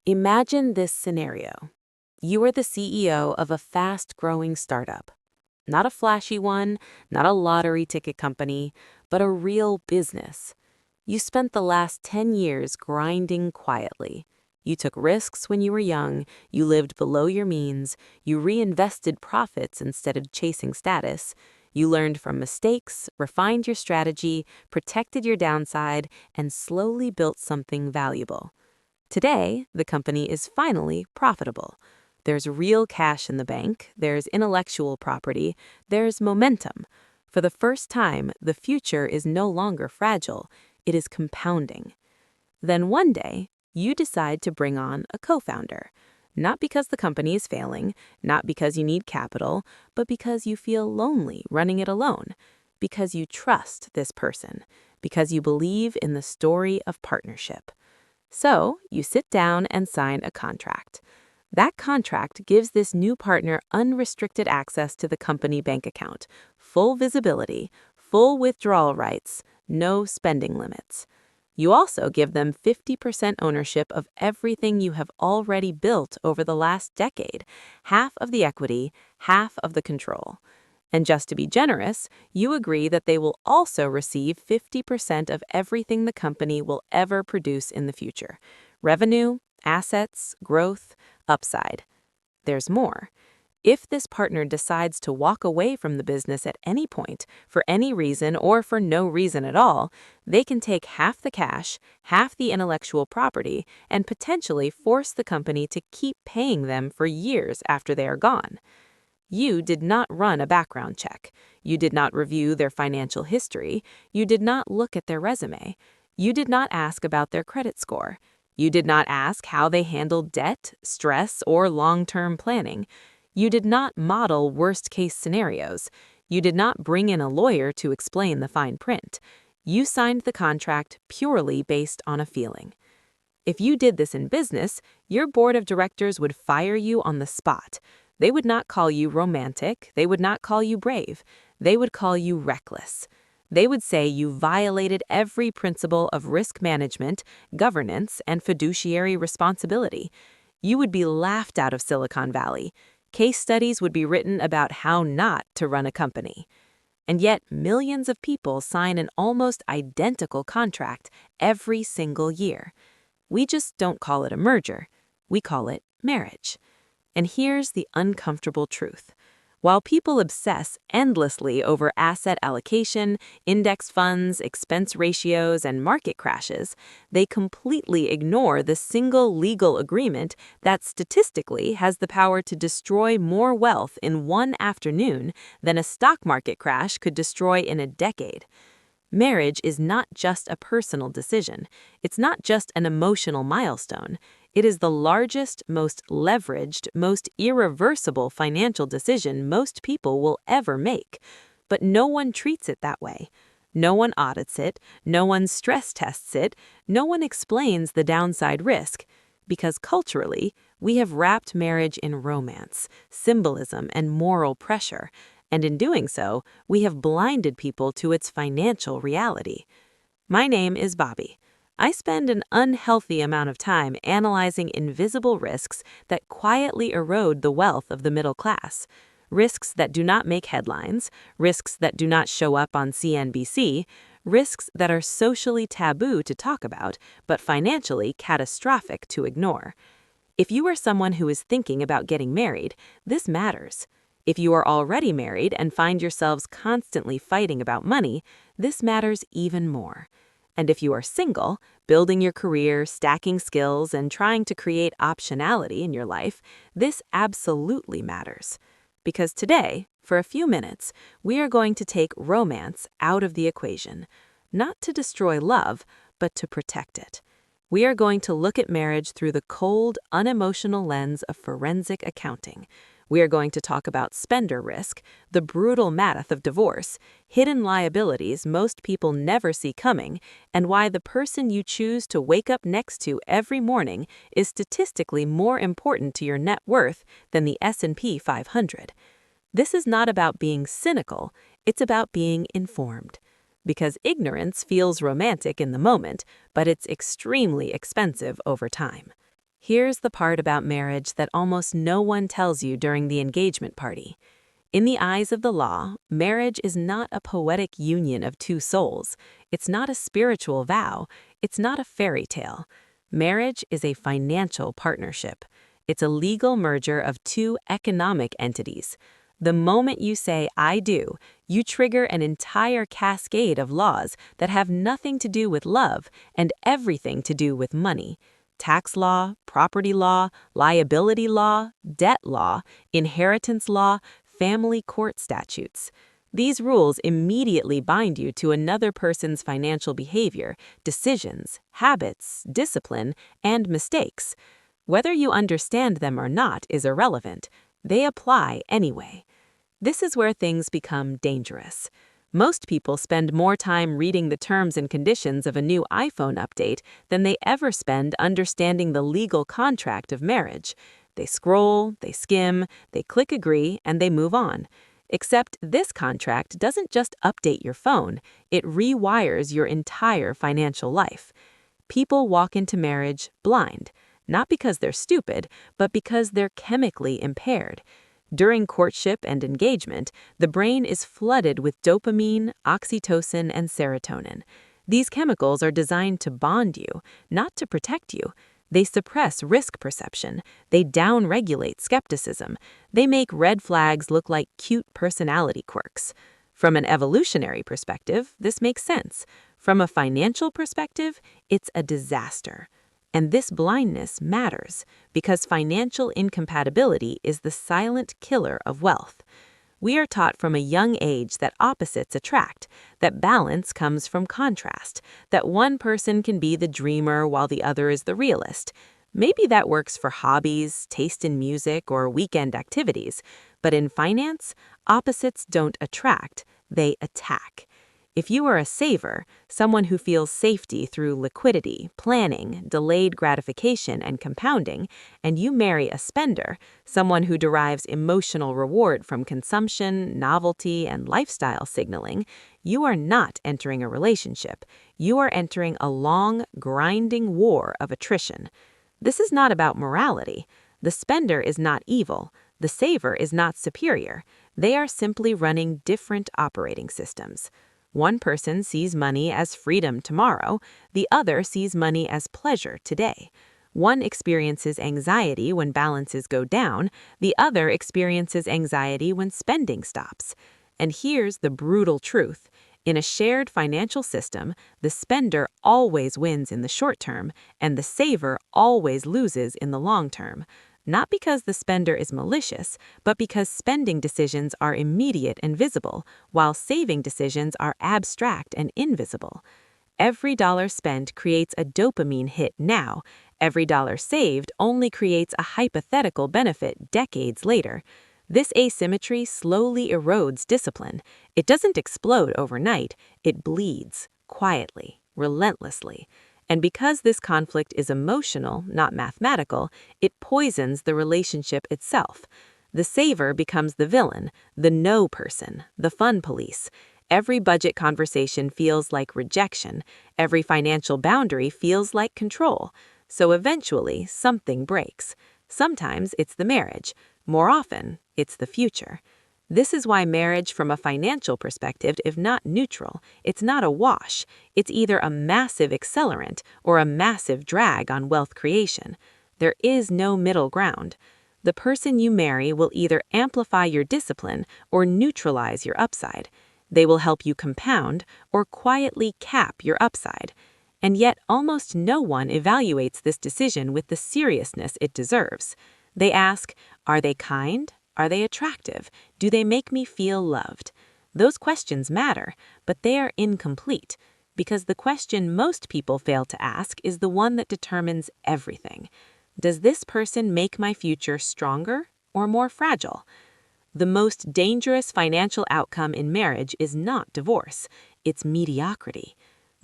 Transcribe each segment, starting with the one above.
Imagine this scenario. You are the CEO of a fast-growing startup. Not a flashy one, not a lottery ticket company, but a real business. You spent the last 10 years grinding quietly. You took risks when you were young, you lived below your means, you reinvested profits instead of chasing status. You learned from mistakes, refined your strategy, protected your downside, and slowly built something valuable. Today, the company is finally profitable. There's real cash in the bank, there's intellectual property, there's momentum. For the first time, the future is no longer fragile, it is compounding. Then one day, you decide to bring on a co-founder. Not because the company is failing, not because you need capital, but because you feel lonely running it alone. Because you trust this person. Because you believe in the story of partnership. So, you sit down and sign a contract. That contract gives this new partner unrestricted access to the company bank account, full visibility, full withdrawal rights, no spending limits. You also give them 50% ownership of everything you have already built over the last decade, half of the equity, half of the control. And just to be generous, you agree that they will also receive 50% of everything the company will ever produce in the future. Revenue, assets, growth, upside. There's more. If this partner decides to walk away from the business at any point, for any reason or for no reason at all, they can take half the cash, half the intellectual property, and potentially force the company to keep paying them for years after they are gone. You did not run a background check. You did not review their financial history. You did not look at their resume. You did not ask about their credit score. You did not ask how they handled debt, stress, or long-term planning. You did not model worst-case scenarios. You did not bring in a lawyer to explain the fine print. You signed the contract purely based on a feeling. If you did this in business, your board of directors would fire you on the spot. They would not call you romantic. They would not call you brave. They would call you reckless. They would say you violated every principle of risk management, governance, and fiduciary responsibility. You would be laughed out of Silicon Valley. Case studies would be written about how not to run a company. And yet, millions of people sign an almost identical contract every single year. We just don't call it a merger. We call it marriage. And here's the uncomfortable truth. While people obsess endlessly over asset allocation, index funds, expense ratios, and market crashes, they completely ignore the single legal agreement that statistically has the power to destroy more wealth in one afternoon than a stock market crash could destroy in a decade. Marriage is not just a personal decision. It's not just an emotional milestone. It is the largest, most leveraged, most irreversible financial decision most people will ever make. But no one treats it that way. No one audits it, no one stress tests it, no one explains the downside risk. Because culturally, we have wrapped marriage in romance, symbolism, and moral pressure. And in doing so, we have blinded people to its financial reality. My name is Bobby. I spend an unhealthy amount of time analyzing invisible risks that quietly erode the wealth of the middle class. Risks that do not make headlines, risks that do not show up on CNBC, risks that are socially taboo to talk about, but financially catastrophic to ignore. If you are someone who is thinking about getting married, this matters. If you are already married and find yourselves constantly fighting about money, this matters even more. And if you are single, building your career, stacking skills, and trying to create optionality in your life, this absolutely matters. Because today, for a few minutes, we are going to take romance out of the equation, not to destroy love, but to protect it. We are going to look at marriage through the cold, unemotional lens of forensic accounting. We are going to talk about spender risk, the brutal math of divorce, hidden liabilities most people never see coming, and why the person you choose to wake up next to every morning is statistically more important to your net worth than the S&P 500. This is not about being cynical, it's about being informed. Because ignorance feels romantic in the moment, but it's extremely expensive over time. Here's the part about marriage that almost no one tells you during the engagement party. In the eyes of the law, marriage is not a poetic union of two souls. It's not a spiritual vow. It's not a fairy tale. Marriage is a financial partnership. It's a legal merger of two economic entities. The moment you say, "I do," you trigger an entire cascade of laws that have nothing to do with love and everything to do with money. Tax law, property law, liability law, debt law, inheritance law, family court statutes. These rules immediately bind you to another person's financial behavior, decisions, habits, discipline, and mistakes. Whether you understand them or not is irrelevant. They apply anyway. This is where things become dangerous. Most people spend more time reading the terms and conditions of a new iPhone update than they ever spend understanding the legal contract of marriage. They scroll, they skim, they click agree, and they move on. Except this contract doesn't just update your phone, it rewires your entire financial life. People walk into marriage blind, not because they're stupid, but because they're chemically impaired. During courtship and engagement, the brain is flooded with dopamine, oxytocin, and serotonin. These chemicals are designed to bond you, not to protect you. They suppress risk perception. They downregulate skepticism. They make red flags look like cute personality quirks. From an evolutionary perspective, this makes sense. From a financial perspective, it's a disaster. And this blindness matters because financial incompatibility is the silent killer of wealth. We are taught from a young age that opposites attract, that balance comes from contrast, that one person can be the dreamer while the other is the realist. Maybe that works for hobbies, taste in music, or weekend activities, but in finance, opposites don't attract, they attack. If you are a saver, someone who feels safety through liquidity, planning, delayed gratification, and compounding, and you marry a spender, someone who derives emotional reward from consumption, novelty, and lifestyle signaling, you are not entering a relationship. You are entering a long, grinding war of attrition. This is not about morality. The spender is not evil. The saver is not superior. They are simply running different operating systems. One person sees money as freedom tomorrow, the other sees money as pleasure today. One experiences anxiety when balances go down, the other experiences anxiety when spending stops. And here's the brutal truth. In a shared financial system, the spender always wins in the short term, and the saver always loses in the long term. Not because the spender is malicious, but because spending decisions are immediate and visible, while saving decisions are abstract and invisible. Every dollar spent creates a dopamine hit now. Every dollar saved only creates a hypothetical benefit decades later. This asymmetry slowly erodes discipline. It doesn't explode overnight, it bleeds, quietly, relentlessly. And because this conflict is emotional, not mathematical, it poisons the relationship itself. The saver becomes the villain, the no person, the fun police. Every budget conversation feels like rejection. Every financial boundary feels like control. So eventually, something breaks. Sometimes it's the marriage. More often, it's the future. This is why marriage from a financial perspective is not neutral. It's not a wash. It's either a massive accelerant or a massive drag on wealth creation. There is no middle ground. The person you marry will either amplify your discipline or neutralize your upside. They will help you compound or quietly cap your upside. And yet almost no one evaluates this decision with the seriousness it deserves. They ask, are they kind? Are they attractive? Do they make me feel loved? Those questions matter, but they are incomplete, because the question most people fail to ask is the one that determines everything. Does this person make my future stronger or more fragile? The most dangerous financial outcome in marriage is not divorce, it's mediocrity.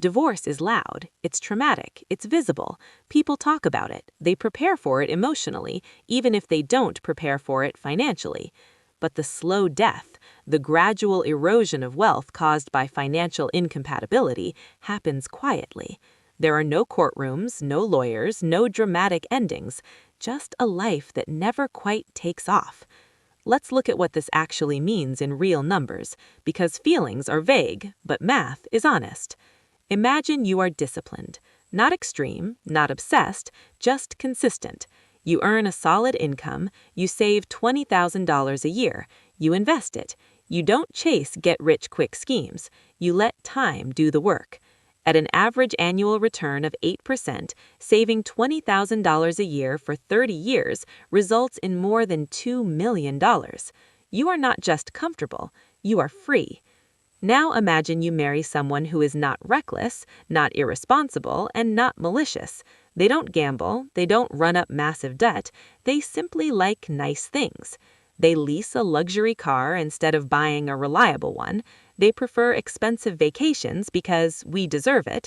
Divorce is loud, it's traumatic, it's visible. People talk about it, they prepare for it emotionally, even if they don't prepare for it financially. But the slow death, the gradual erosion of wealth caused by financial incompatibility, happens quietly. There are no courtrooms, no lawyers, no dramatic endings, just a life that never quite takes off. Let's look at what this actually means in real numbers, because feelings are vague, but math is honest. Imagine you are disciplined, not extreme, not obsessed, just consistent. You earn a solid income, you save $20,000 a year, you invest it. You don't chase get-rich-quick schemes, you let time do the work. At an average annual return of 8%, saving $20,000 a year for 30 years results in more than $2 million. You are not just comfortable, you are free. Now imagine you marry someone who is not reckless, not irresponsible, and not malicious. They don't gamble, they don't run up massive debt, they simply like nice things. They lease a luxury car instead of buying a reliable one. They prefer expensive vacations because we deserve it.